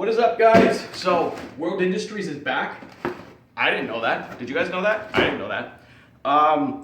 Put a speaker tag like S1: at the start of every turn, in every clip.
S1: What is up, guys? So, World Industries is back. I didn't know that. Did you guys know that? I didn't know that.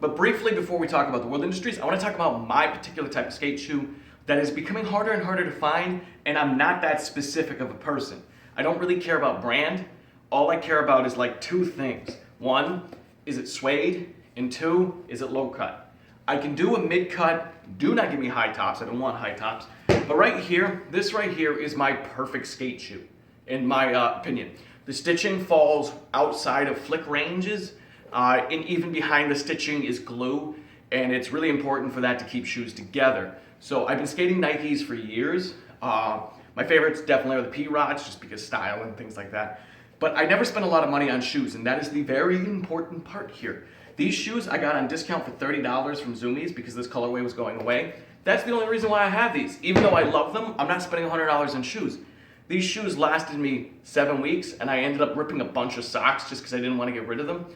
S1: But briefly, before we talk about the World Industries, I want to talk about my particular type of skate shoe that is becoming harder and harder to find, and I'm not that specific of a person. I don't really care about brand. All I care about is like two things. One, is it suede? And two, is it low cut? I can do a mid cut. Do not give me high tops. I don't want high tops. But right here, this right here is my perfect skate shoe, in my opinion. The stitching falls outside of flick ranges, and even behind the stitching is glue, and it's really important for that to keep shoes together. So I've been skating Nikes for years. My favorites definitely are the P-Rods, just because style and things like that. But I never spent a lot of money on shoes, and that is the very important part here. These shoes I got on discount for $30 from Zumiez because this colorway was going away. That's the only reason why I have these. Even though I love them, I'm not spending $100 on shoes. These shoes lasted me 7 weeks, and I ended up ripping a bunch of socks just because I didn't want to get rid of them.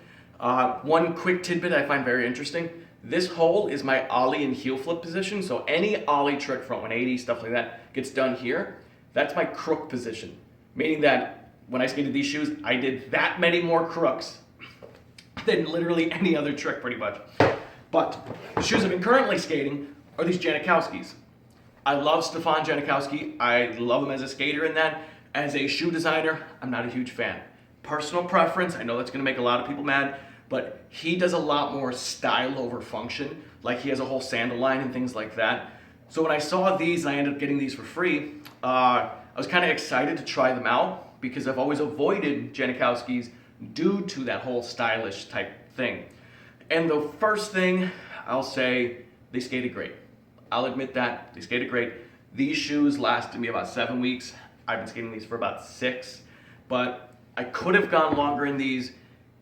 S1: One quick tidbit I find very interesting. This hole is my ollie and heel flip position, so any ollie trick from 180, stuff like that, gets done here. That's my crook position, meaning that when I skated these shoes, I did that many more crooks than literally any other trick, pretty much. But the shoes I've been currently skating are these Janikowskis. I love Stefan Janikowski. I love him as a skater in that. As a shoe designer, I'm not a huge fan. Personal preference, I know that's gonna make a lot of people mad, but he does a lot more style over function. Like he has a whole sandal line and things like that. So when I saw these, and I ended up getting these for free, I was kind of excited to try them out because I've always avoided Janikowskis due to that whole stylish type thing. And the first thing I'll say, they skated great. I'll admit that, they skated great. These shoes lasted me about 7 weeks. I've been skating these for about 6, but I could have gone longer in these,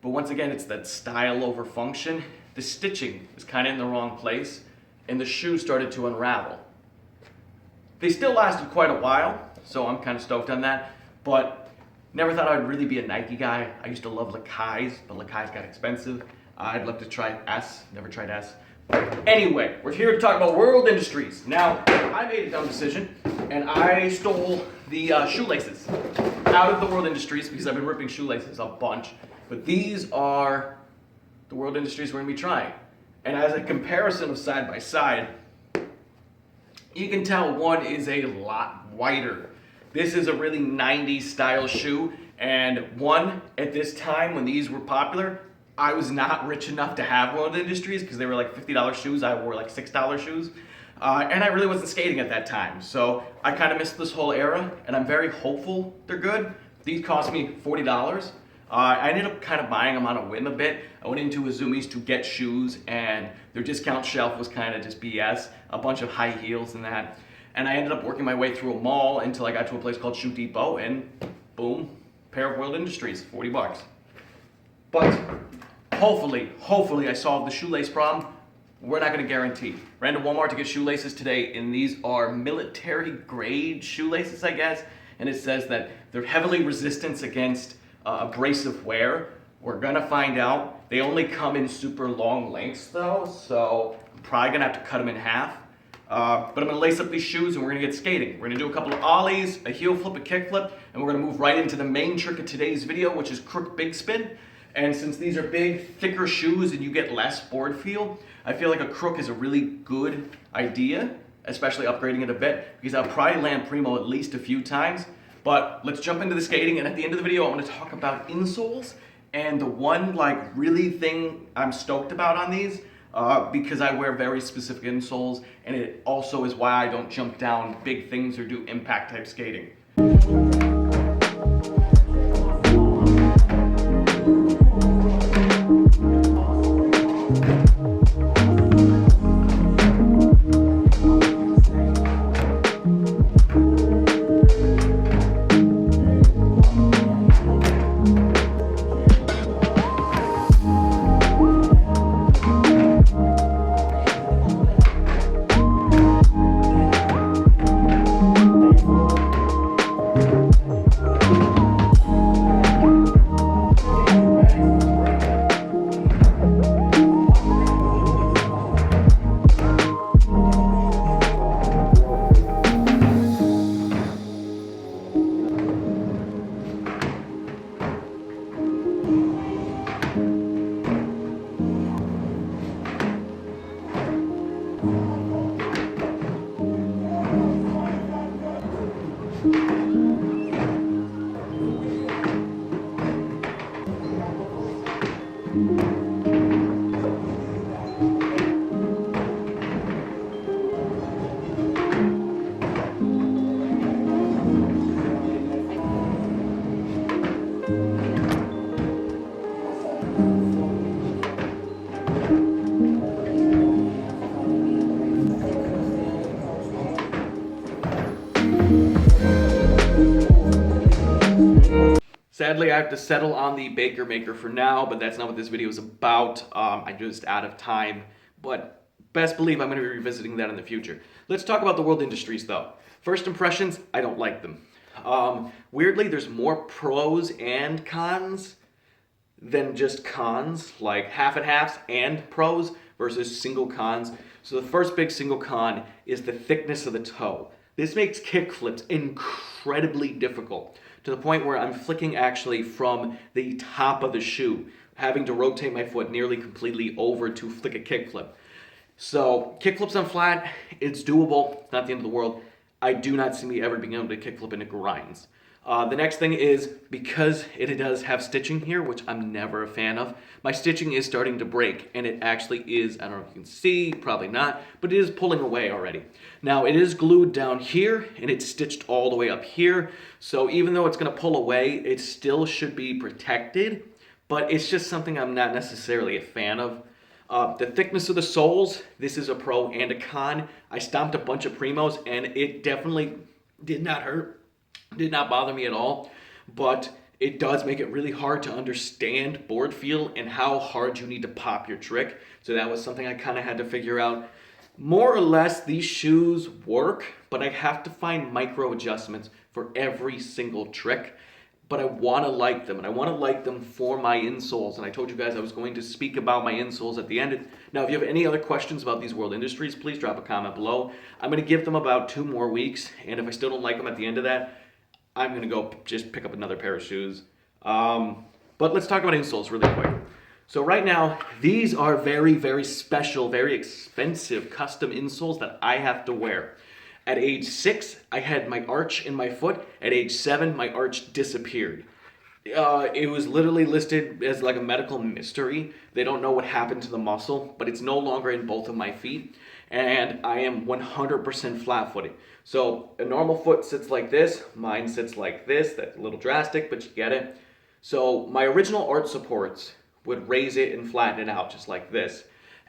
S1: but once again, it's that style over function. The stitching was kind of in the wrong place, and the shoe started to unravel. They still lasted quite a while, so I'm kind of stoked on that, but never thought I'd really be a Nike guy. I used to love Lakais, but Lakais got expensive. I'd love to try S, never tried S. Anyway, we're here to talk about World Industries. Now, I made a dumb decision, and I stole the shoelaces out of the World Industries because I've been ripping shoelaces a bunch. But these are the World Industries we're gonna be trying. And as a comparison of side by side, you can tell one is a lot wider. This is a really 90s style shoe, and one, at this time when these were popular, I was not rich enough to have World Industries because they were like $50 shoes. I wore like $6 shoes. And I really wasn't skating at that time. So I kind of missed this whole era, and I'm very hopeful they're good. These cost me $40. I ended up kind of buying them on a whim a bit. I went into a Zumiez to get shoes, and their discount shelf was kind of just BS. A bunch of high heels and that. And I ended up working my way through a mall until I got to a place called Shoe Depot, and boom, pair of World Industries, 40 bucks. But hopefully I solved the shoelace problem. We're not gonna guarantee. Ran to Walmart to get shoelaces today, and these are military grade shoelaces, I guess. And it says that they're heavily resistant against abrasive wear. We're gonna find out. They only come in super long lengths though, so I'm probably gonna have to cut them in half. But I'm gonna lace up these shoes and we're gonna get skating. We're gonna do a couple of ollies, a heel flip, a kick flip, and we're gonna move right into the main trick of today's video, which is crook big spin. And since these are big, thicker shoes and you get less board feel, I feel like a crook is a really good idea, especially upgrading it a bit, because I'll probably land primo at least a few times. But let's jump into the skating, and at the end of the video, I want to talk about insoles, and the one like really thing I'm stoked about on these, because I wear very specific insoles, and it also is why I don't jump down big things or do impact type skating. Sadly, I have to settle on the Baker Maker for now, but that's not what this video is about. I'm just out of time, but best believe I'm going to be revisiting that in the future. Let's talk about the World Industries, though. First impressions, I don't like them. Weirdly, there's more pros and cons than just cons, like half and halves and pros versus single cons. So the first big single con is the thickness of the toe. This makes kick flips incredibly difficult, to the point where I'm flicking actually from the top of the shoe, having to rotate my foot nearly completely over to flick a kickflip. So kickflips on flat, it's doable, it's not the end of the world. I do not see me ever being able to kickflip into grinds. The next thing is, because it does have stitching here, which I'm never a fan of, my stitching is starting to break, and it actually is, I don't know if you can see, probably not, but it is pulling away already. Now, it is glued down here, and it's stitched all the way up here, so even though it's going to pull away, it still should be protected, but it's just something I'm not necessarily a fan of. The thickness of the soles, this is a pro and a con. I stomped a bunch of Primos, and it definitely did not hurt. Did not bother me at all, but it does make it really hard to understand board feel and how hard you need to pop your trick. So that was something I kind of had to figure out. More or less, these shoes work, but I have to find micro adjustments for every single trick. But I want to like them, and I want to like them for my insoles. And I told you guys I was going to speak about my insoles at the end. Now, if you have any other questions about these World Industries, please drop a comment below. I'm going to give them about 2 more weeks, and if I still don't like them at the end of that, I'm going to go just pick up another pair of shoes. But let's talk about insoles really quick. So right now, these are very, very special, very expensive custom insoles that I have to wear. At age 6, I had my arch in my foot. At age 7, my arch disappeared. It was literally listed as like a medical mystery. They don't know what happened to the muscle, but it's no longer in both of my feet. And I am 100% flat-footed. So a normal foot sits like this. Mine sits like this. That's a little drastic, but you get it. So my original arch supports would raise it and flatten it out just like this.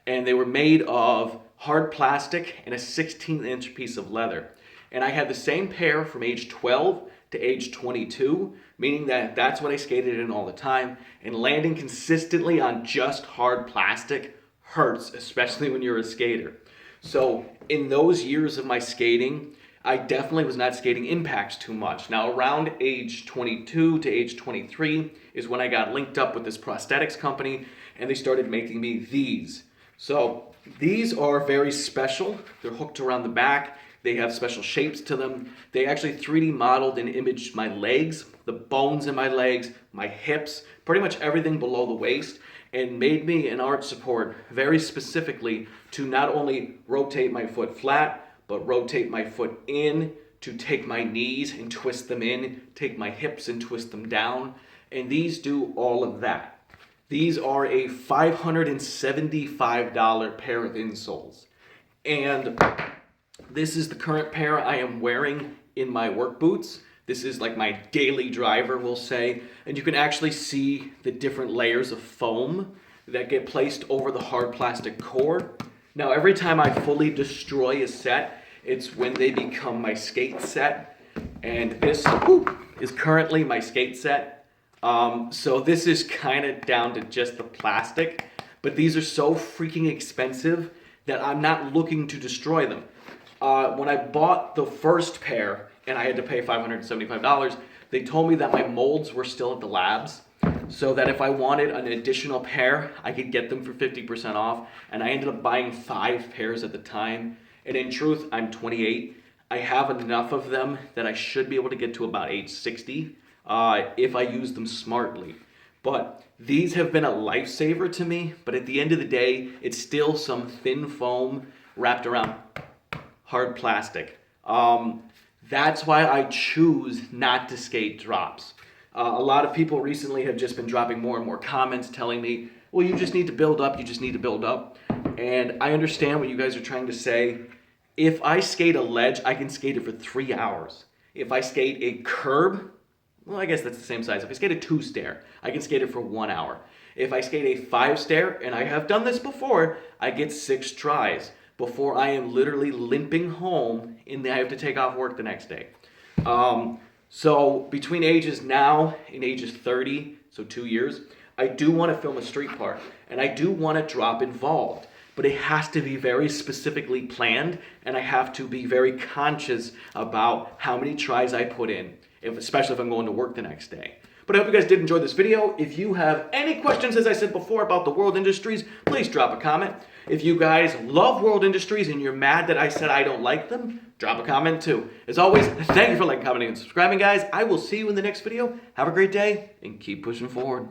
S1: And they were made of hard plastic and a 16-inch piece of leather. And I had the same pair from age 12 to age 22, meaning that that's what I skated in all the time. And landing consistently on just hard plastic hurts, especially when you're a skater. So in those years of my skating, I definitely was not skating impacts too much. Now around age 22 to age 23 is when I got linked up with this prosthetics company, and they started making me these. So these are very special. They're hooked around the back. They have special shapes to them. They actually 3D modeled and imaged my legs, the bones in my legs, my hips, pretty much everything below the waist, and made me an arch support very specifically to not only rotate my foot flat, but rotate my foot in, to take my knees and twist them in, take my hips and twist them down. And these do all of that. These are a $575 pair of insoles. And this is the current pair I am wearing in my work boots. This is like my daily driver, we'll say. And you can actually see the different layers of foam that get placed over the hard plastic core. Now, every time I fully destroy a set, it's when they become my skate set. And this is currently my skate set. So this is kind of down to just the plastic. But these are so freaking expensive that I'm not looking to destroy them. When I bought the first pair, and I had to pay $575, they told me that my molds were still at the labs, so that if I wanted an additional pair, I could get them for 50% off, and I ended up buying 5 pairs at the time. And in truth, I'm 28. I have enough of them that I should be able to get to about age 60 if I use them smartly. But these have been a lifesaver to me, but at the end of the day, it's still some thin foam wrapped around hard plastic. That's why I choose not to skate drops. A lot of people recently have just been dropping more and more comments telling me, well, you just need to build up, you just need to build up. And I understand what you guys are trying to say. If I skate a ledge, I can skate it for 3 hours. If I skate a curb, well, I guess that's the same size. If I skate a 2-stair, I can skate it for 1 hour. If I skate a 5-stair, and I have done this before, I get 6 tries before I am literally limping home and I have to take off work the next day. So between ages now and ages 30, so 2 years, I do want to film a street park, and I do want a drop involved. But it has to be very specifically planned, and I have to be very conscious about how many tries I put in, especially if I'm going to work the next day. But I hope you guys did enjoy this video. If you have any questions, as I said before, about the World Industries, please drop a comment. If you guys love World Industries and you're mad that I said I don't like them, drop a comment too. As always, thank you for liking, commenting, and subscribing, guys. I will see you in the next video. Have a great day, and keep pushing forward.